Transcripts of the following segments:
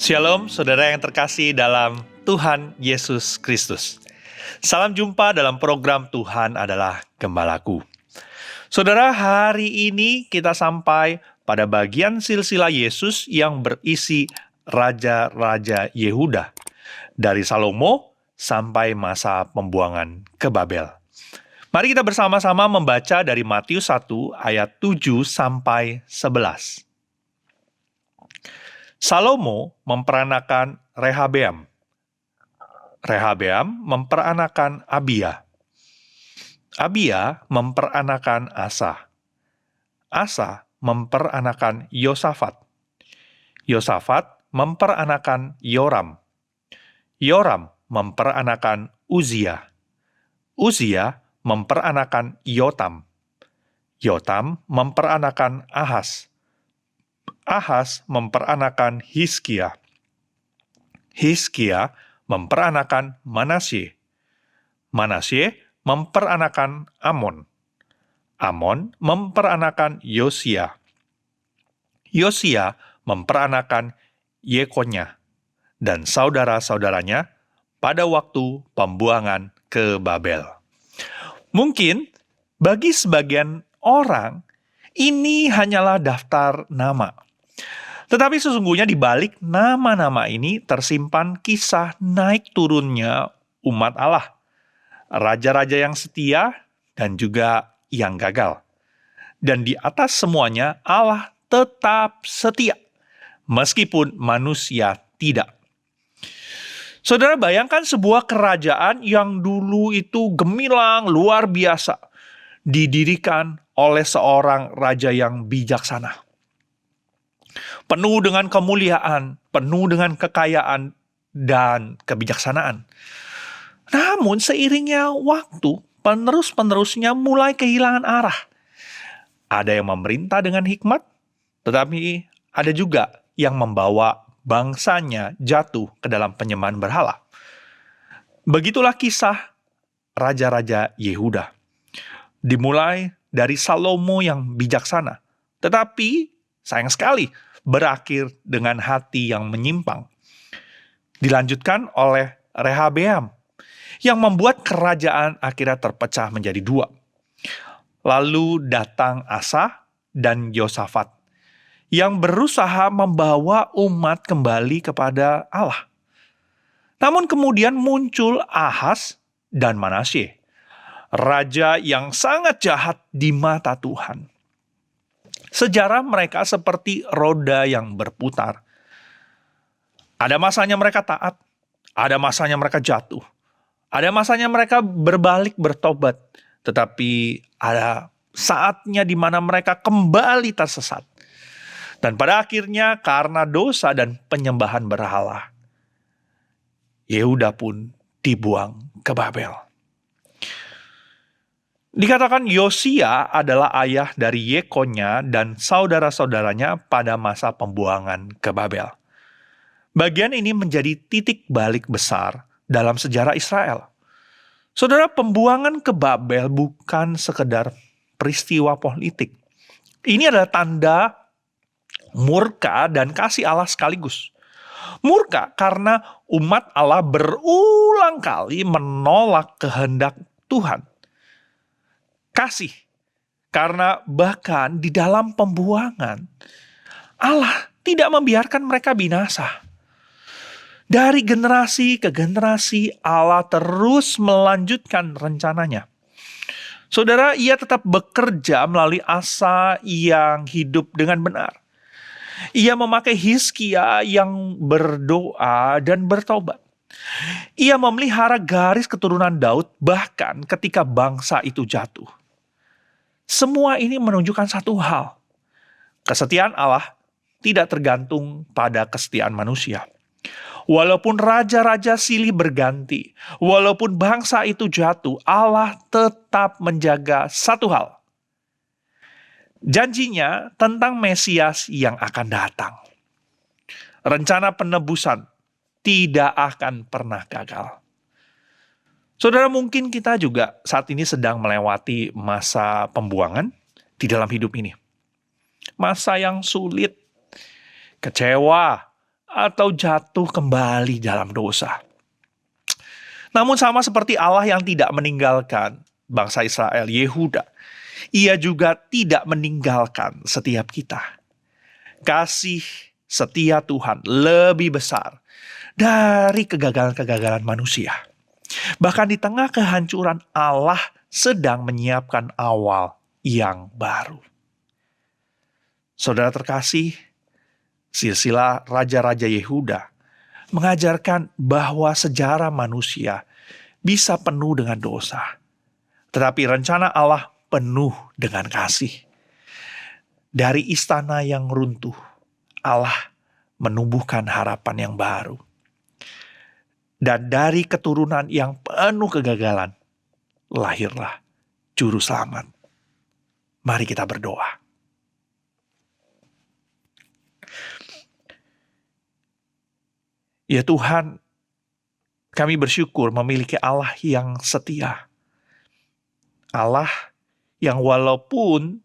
Shalom, saudara yang terkasih dalam Tuhan Yesus Kristus. Salam jumpa dalam program Tuhan adalah Gembalaku. Saudara, hari ini kita sampai pada bagian silsilah Yesus yang berisi Raja-Raja Yehuda. Dari Salomo sampai masa pembuangan ke Babel. Mari kita bersama-sama membaca dari Matius 1 ayat 7 sampai 11. Salomo memperanakan Rehabeam. Rehabeam memperanakan Abia. Abia memperanakan Asa. Asa memperanakan Yosafat. Yosafat memperanakan Yoram. Yoram memperanakan Uzia. Uzia memperanakan Yotam. Yotam memperanakan Ahas. Ahas memperanakan Hizkia. Hizkia memperanakan Manasye. Manasye memperanakan Amon. Amon memperanakan Yosia. Yosia memperanakan Yekonya dan saudara-saudaranya pada waktu pembuangan ke Babel. Mungkin bagi sebagian orang ini hanyalah daftar nama. Tetapi sesungguhnya di balik nama-nama ini tersimpan kisah naik turunnya umat Allah. Raja-raja yang setia dan juga yang gagal. Dan di atas semuanya Allah tetap setia. Meskipun manusia tidak. Saudara, bayangkan sebuah kerajaan yang dulu itu gemilang luar biasa. Didirikan oleh seorang raja yang bijaksana. Penuh dengan kemuliaan, penuh dengan kekayaan, dan kebijaksanaan. Namun seiringnya waktu, penerus-penerusnya mulai kehilangan arah. Ada yang memerintah dengan hikmat, tetapi ada juga yang membawa bangsanya jatuh ke dalam penyembahan berhala. Begitulah kisah Raja-Raja Yehuda. Dimulai dari Salomo yang bijaksana, tetapi sayang sekali berakhir dengan hati yang menyimpang. Dilanjutkan oleh Rehabeam yang membuat kerajaan akhirnya terpecah menjadi dua. Lalu datang Asa dan Yosafat yang berusaha membawa umat kembali kepada Allah. Namun kemudian muncul Ahas dan Manasye, raja yang sangat jahat di mata Tuhan. Sejarah mereka seperti roda yang berputar. Ada masanya mereka taat, ada masanya mereka jatuh, ada masanya mereka berbalik bertobat, tetapi ada saatnya di mana mereka kembali tersesat. Dan pada akhirnya karena dosa dan penyembahan berhala, Yehuda pun dibuang ke Babel. Dikatakan Yosia adalah ayah dari Yekonya dan saudara-saudaranya pada masa pembuangan ke Babel. Bagian ini menjadi titik balik besar dalam sejarah Israel. Saudara, pembuangan ke Babel bukan sekedar peristiwa politik. Ini adalah tanda murka dan kasih Allah sekaligus. Murka karena umat Allah berulang kali menolak kehendak Tuhan. Kasih, karena bahkan di dalam pembuangan, Allah tidak membiarkan mereka binasa. Dari generasi ke generasi, Allah terus melanjutkan rencananya. Saudara, ia tetap bekerja melalui Asa yang hidup dengan benar. Ia memakai Hizkia yang berdoa dan bertobat. Ia memelihara garis keturunan Daud bahkan ketika bangsa itu jatuh. Semua ini menunjukkan satu hal. Kesetiaan Allah tidak tergantung pada kesetiaan manusia. Walaupun raja-raja silih berganti, walaupun bangsa itu jatuh, Allah tetap menjaga satu hal. Janjinya tentang Mesias yang akan datang. Rencana penebusan tidak akan pernah gagal. Saudara, mungkin kita juga saat ini sedang melewati masa pembuangan di dalam hidup ini. Masa yang sulit, kecewa, atau jatuh kembali dalam dosa. Namun sama seperti Allah yang tidak meninggalkan bangsa Israel, Yehuda, Ia juga tidak meninggalkan setiap kita. Kasih setia Tuhan lebih besar dari kegagalan-kegagalan manusia. Bahkan di tengah kehancuran, Allah sedang menyiapkan awal yang baru. Saudara terkasih, silsilah raja-raja Yehuda mengajarkan bahwa sejarah manusia bisa penuh dengan dosa. Tetapi rencana Allah penuh dengan kasih. Dari istana yang runtuh, Allah menumbuhkan harapan yang baru. Dan dari keturunan yang penuh kegagalan, lahirlah juru selamat. Mari kita berdoa. Ya Tuhan, kami bersyukur memiliki Allah yang setia. Allah yang walaupun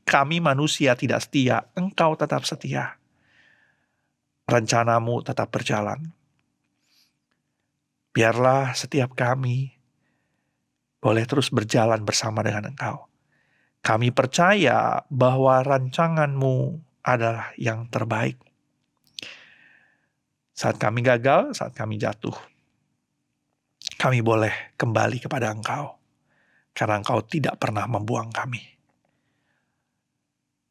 kami manusia tidak setia, Engkau tetap setia. Rencanamu tetap berjalan. Biarlah setiap kami boleh terus berjalan bersama dengan Engkau. Kami percaya bahwa rancangan-Mu adalah yang terbaik. Saat kami gagal, saat kami jatuh, kami boleh kembali kepada Engkau. Karena Engkau tidak pernah membuang kami.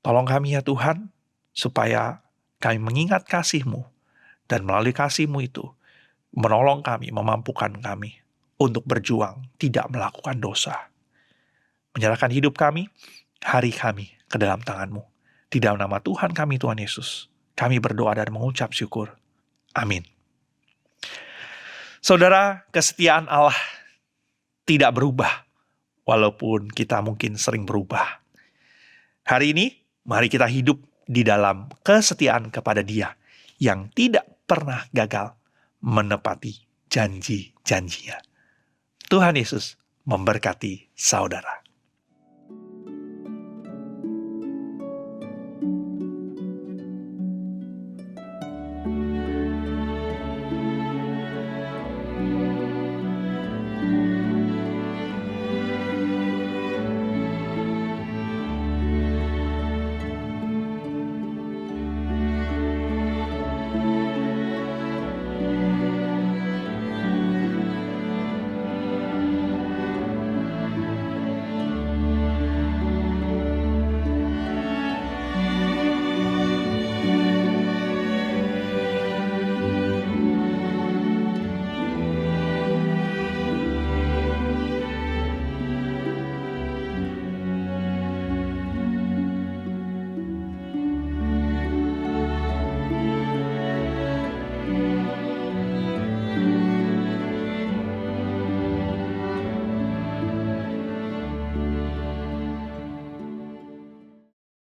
Tolong kami ya Tuhan, supaya kami mengingat kasih-Mu, dan melalui kasih-Mu itu, menolong kami, memampukan kami, untuk berjuang, tidak melakukan dosa. Menyerahkan hidup kami, hari kami, ke dalam tangan-Mu. Di dalam nama Tuhan kami, Tuhan Yesus, kami berdoa dan mengucap syukur. Amin. Saudara, kesetiaan Allah tidak berubah, walaupun kita mungkin sering berubah. Hari ini, mari kita hidup di dalam kesetiaan kepada Dia yang tidak pernah gagal menepati janji-janjinya. Tuhan Yesus memberkati saudara.